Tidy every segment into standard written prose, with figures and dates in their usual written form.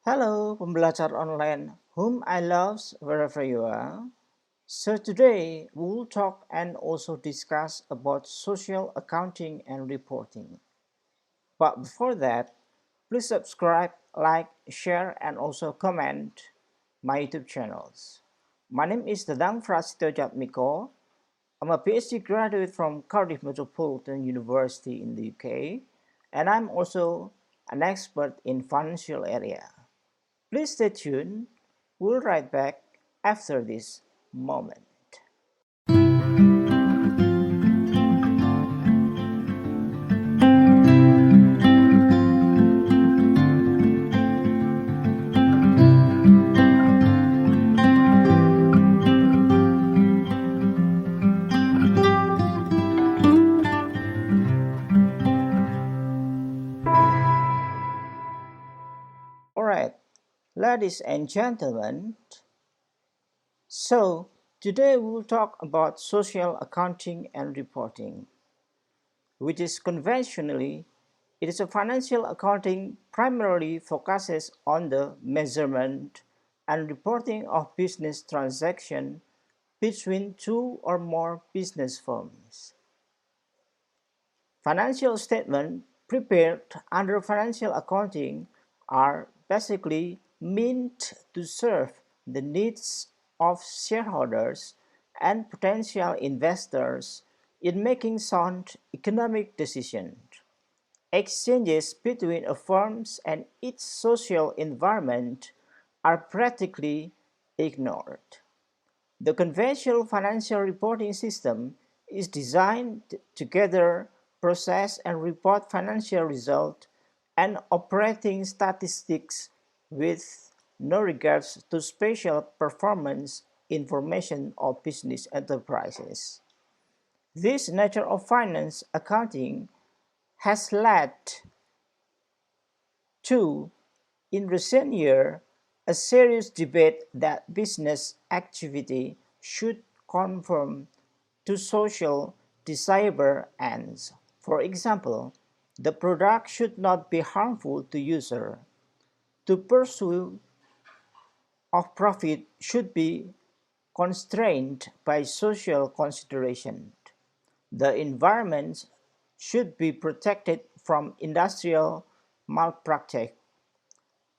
Hello, pembelajar online whom I love wherever you are. So today we'll talk and also discuss about social accounting and reporting. But before that, please subscribe, like, share and also comment my YouTube channels. My name is Dadang Frasito Jatmiko. I'm a PhD graduate from Cardiff Metropolitan University in the UK, and I'm also an expert in financial area. Please stay tuned. We'll right back after this moment. Alright, ladies and gentlemen, so today we'll talk about social accounting and reporting, which is conventionally it is a financial accounting primarily focuses on the measurement and reporting of business transactions between two or more business firms. Financial statements prepared under financial accounting are basically meant to serve the needs of shareholders and potential investors in making sound economic decisions. Exchanges between a firm and its social environment are practically ignored. The conventional financial reporting system is designed to gather, process, and report financial results and operating statistics with no regards to special performance information of business enterprises. This nature of finance accounting has led to, in recent years, a serious debate that business activity should conform to social desirable ends. For example, the product should not be harmful to user. The pursuit of profit should be constrained by social consideration. The environment should be protected from industrial malpractice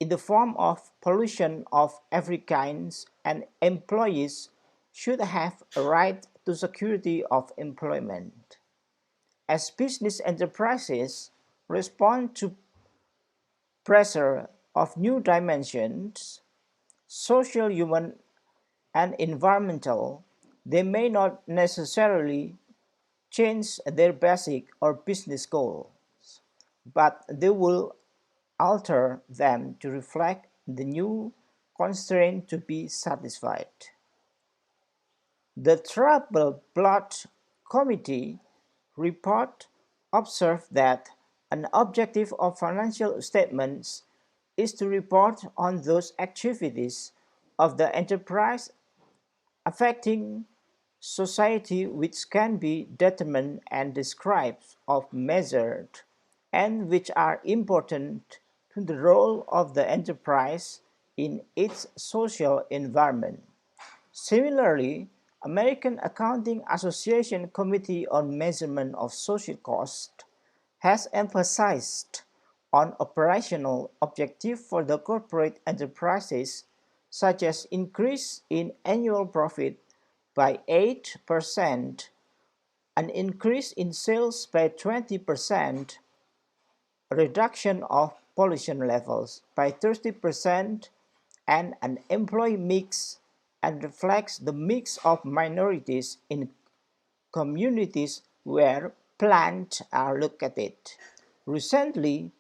in the form of pollution of every kind, and employees should have a right to security of employment. As business enterprises respond to pressure of new dimensions, social, human, and environmental, they may not necessarily change their basic or business goals, but they will alter them to reflect the new constraint to be satisfied. The Trouble Blood Committee report observed that an objective of financial statements is to report on those activities of the enterprise affecting society which can be determined and described or measured, and which are important to the role of the enterprise in its social environment. Similarly, American Accounting Association Committee on Measurement of Social Cost has emphasized on operational objectives for the corporate enterprises, such as increase in annual profit by 8%, an increase in sales by 20%, a reduction of pollution levels by 30%, and an employee mix and reflects the mix of minorities in communities where plants are located. Recently,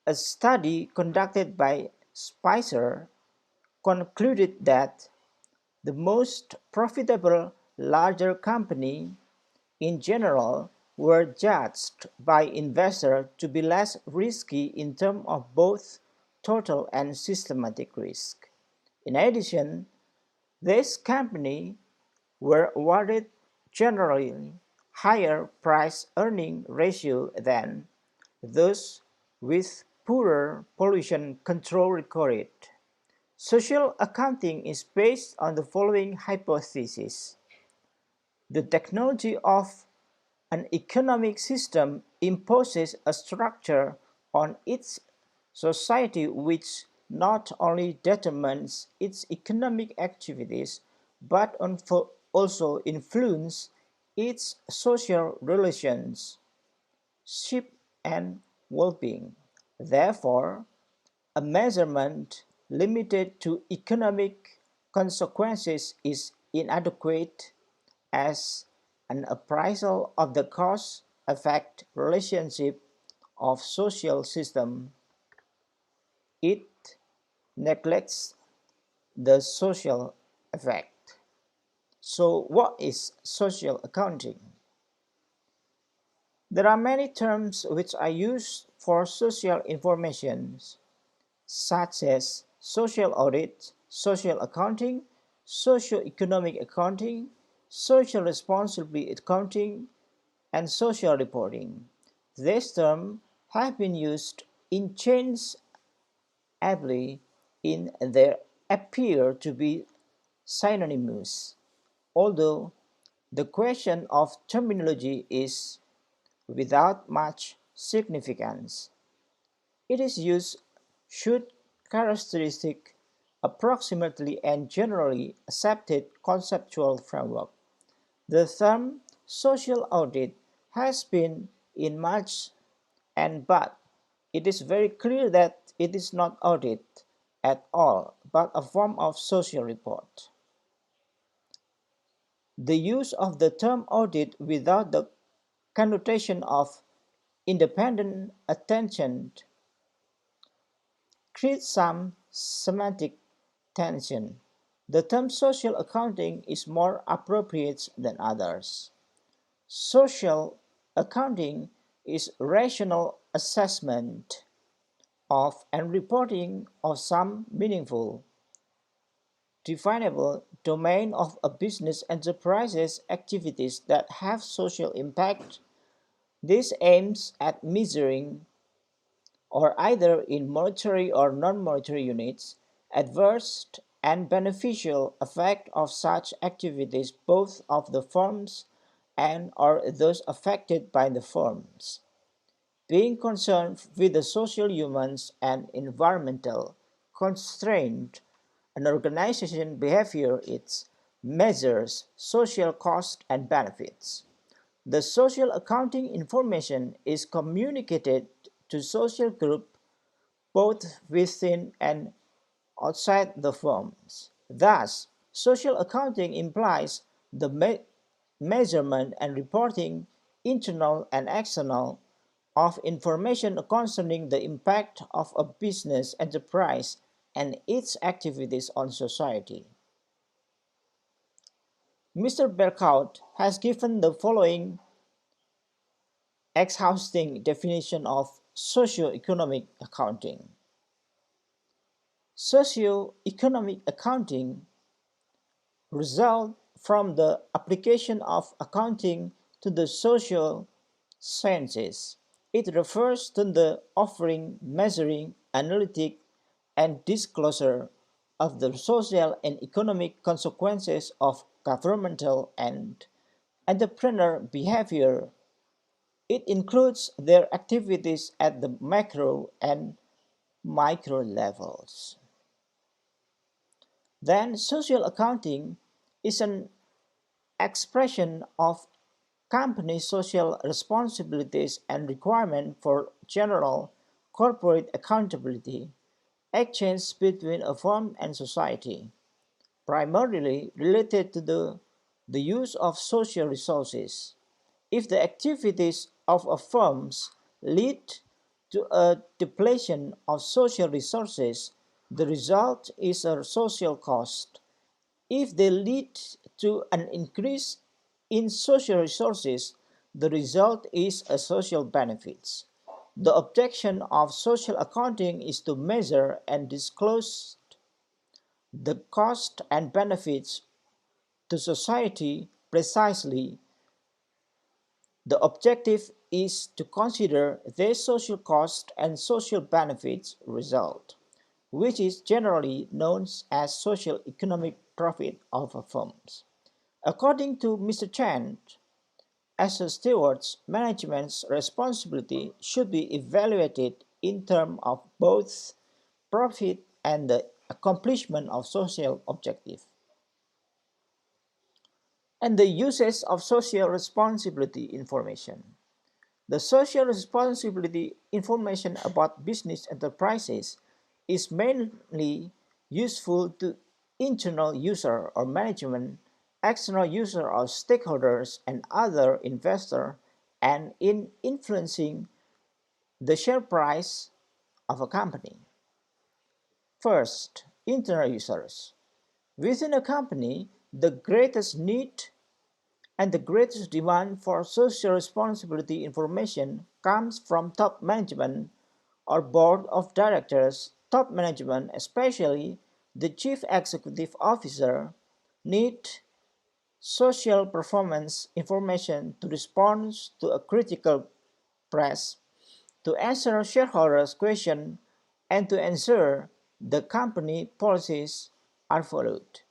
a study conducted by Spicer concluded that the most profitable larger company in general were judged by investors to be less risky in terms of both total and systematic risk. In addition, these companies were awarded generally higher price-earning ratio than those with poorer pollution control record. Social accounting is based on the following hypothesis. The technology of an economic system imposes a structure on its society which not only determines its economic activities but also influences its social relations, and well-being. Therefore, a measurement limited to economic consequences is inadequate as an appraisal of the cause-effect relationship of social system. It neglects the social effect. So what is social accounting? There are many terms which are used for social information, such as social audit, social accounting, socio-economic accounting, social responsibility accounting, and social reporting. These terms have been used interchangeably in they appear to be synonymous, although the question of terminology is without much significance. It is used should characteristic approximately and generally accepted conceptual framework. The term social audit has been in much but it is very clear that it is not audit at all, but a form of social report. The use of the term audit without the connotation of independent attention creates some semantic tension. The term social accounting is more appropriate than others. Social accounting is rational assessment of and reporting of some meaningful, definable domain of a business enterprise's activities that have social impact. This aims at measuring, or either in monetary or non-monetary units, adverse and beneficial effect of such activities both of the firms and or those affected by the firms. Being concerned with the social, humans, and environmental constraint, an organization behavior it measures social costs and benefits. The social accounting information is communicated to social group both within and outside the firms. Thus, social accounting implies the measurement and reporting, internal and external, of information concerning the impact of a business enterprise and its activities on society. Mr. Berkhout has given the following exhausting definition of socio-economic accounting. Socio-economic accounting results from the application of accounting to the social sciences. It refers to the offering, measuring, analytic, and disclosure of the social and economic consequences of governmental and entrepreneur behavior. It includes their activities at the macro and micro levels. Then social accounting is an expression of company social responsibilities and requirement for general corporate accountability, exchange between a firm and society, primarily related to the use of social resources. If the activities of a firm lead to a depletion of social resources, the result is a social cost. If they lead to an increase in social resources, the result is a social benefits. The objection of social accounting is to measure and disclose the cost and benefits to society precisely. The objective is to consider their social cost and social benefits result, which is generally known as socio-economic profit of a firm. According to Mr. Chen, as a steward's management's responsibility should be evaluated in terms of both profit and the accomplishment of social objectives. And the uses of social responsibility information. The social responsibility information about business enterprises is mainly useful to internal user or management, external user or stakeholders, and other investors, and in influencing the share price of a company. First, internal users. Within a company, the greatest need and the greatest demand for social responsibility information comes from top management or board of directors. Top management, especially the chief executive officer, need social performance information to respond to a critical press, to answer shareholders' questions, and to ensure the company policies are followed.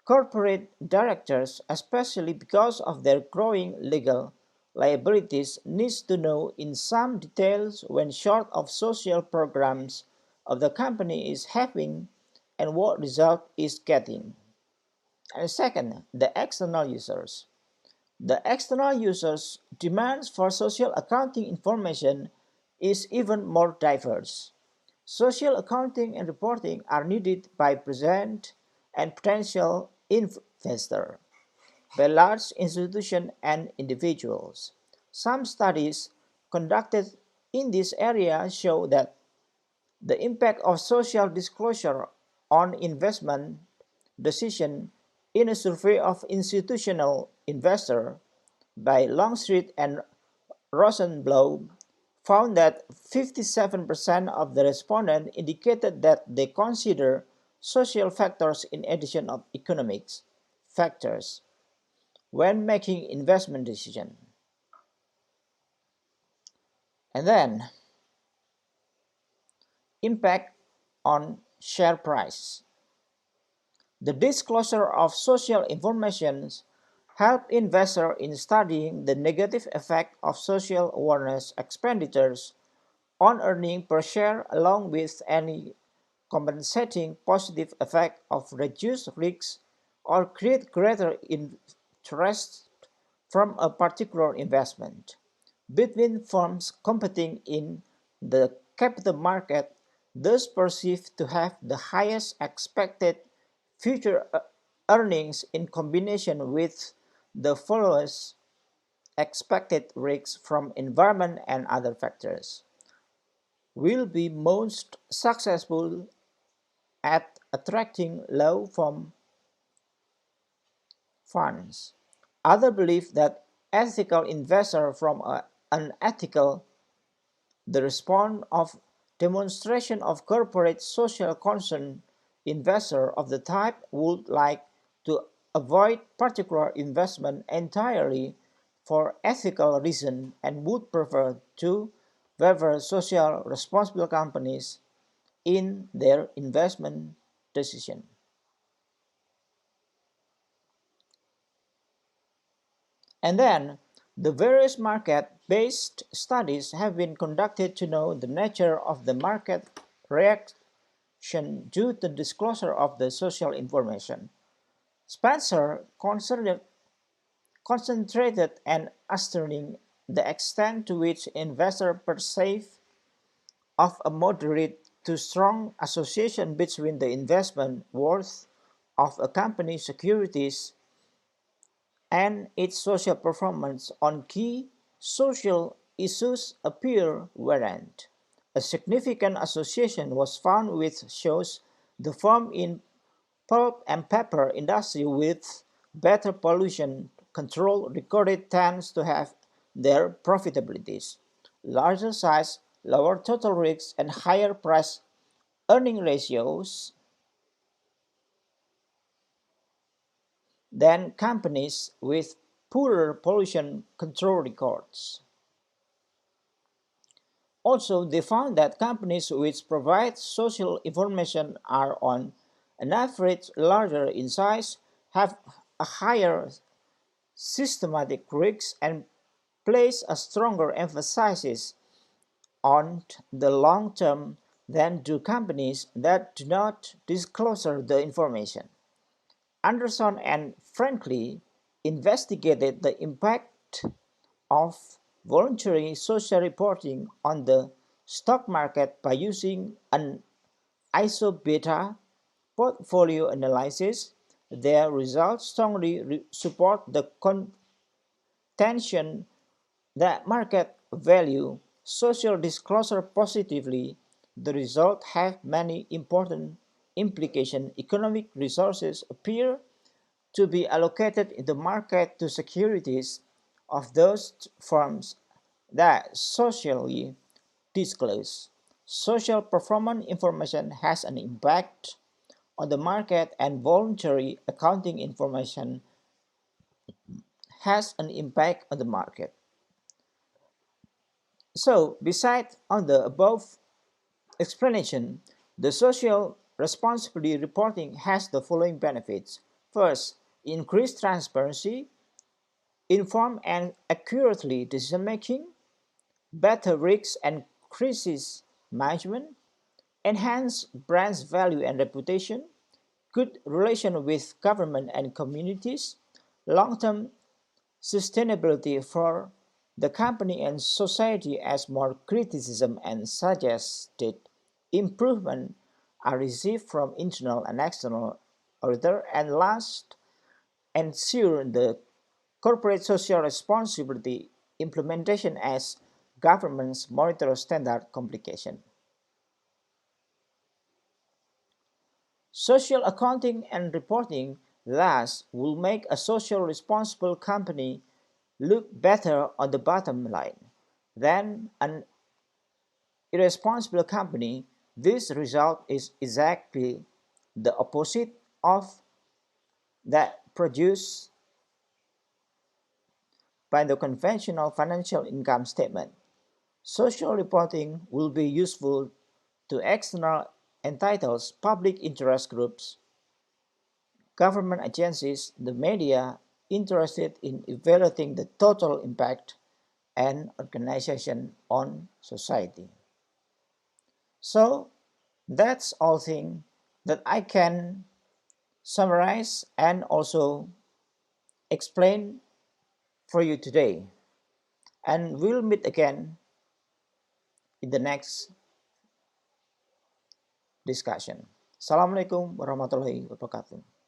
Corporate directors, especially because of their growing legal liabilities, need to know in some details when short of social programs of the company is having and what result is getting. And second, the external users. The external users' demands for social accounting information is even more diverse. Social accounting and reporting are needed by present and potential investors, by large institutions and individuals. Some studies conducted in this area show that the impact of social disclosure on investment decisions in a survey of institutional investors by Longstreet and Rosenblow found that 57% of the respondents indicated that they consider social factors in addition of economics factors when making investment decisions. And then, impact on share price. The disclosure of social information help investors in studying the negative effect of social awareness expenditures on earnings per share along with any compensating positive effect of reduced risks or create greater interest from a particular investment. Between firms competing in the capital market, those perceived to have the highest expected future earnings in combination with the followers expected risks from environment and other factors will be most successful at attracting low form funds. Others believe that ethical investors from unethical the response of demonstration of corporate social concern investor of the type would like to avoid particular investment entirely for ethical reasons and would prefer to favor social responsible companies in their investment decision. And then, the various market-based studies have been conducted to know the nature of the market reaction due to disclosure of the social information. Spencer concentrated on ascertaining the extent to which investors perceive of a moderate to strong association between the investment worth of a company's securities and its social performance on key social issues appear warrant. A significant association was found which shows the firm in pulp and paper industry with better pollution control recorded tends to have their profitabilities, larger size, lower total risks, and higher price earning ratios than companies with poorer pollution control records. Also, they found that companies which provide social information are on an average larger in size, have a higher systematic risk, and place a stronger emphasis on the long term than do companies that do not disclose the information. Anderson and Frankly investigated the impact of voluntary social reporting on the stock market by using an isobeta portfolio analysis. Their results strongly support the contention that market value social disclosure positively. The results have many important implications. Economic resources appear to be allocated in the market to securities of those firms that socially disclose. Social performance information has an impact on the market, and voluntary accounting information has an impact on the market. So, besides on the above explanation, the social responsibility reporting has the following benefits. First, increased transparency, informed and accurately decision making, better risk and crisis management, enhanced brand value and reputation, good relation with government and communities, long-term sustainability for the company and society as more criticism and suggested improvement are received from internal and external auditor, and last, ensure the corporate social responsibility implementation as governments monitor standard complication. Social accounting and reporting thus will make a social responsible company look better on the bottom line than an irresponsible company. This result is exactly the opposite of that produced by the conventional financial income statement. Social reporting will be useful to external entities, public interest groups, government agencies, the media interested in evaluating the total impact and organization on society. So that's all thing that I can summarize and also explain for you today. And we'll meet again in the next discussion. Assalamualaikum warahmatullahi wabarakatuh.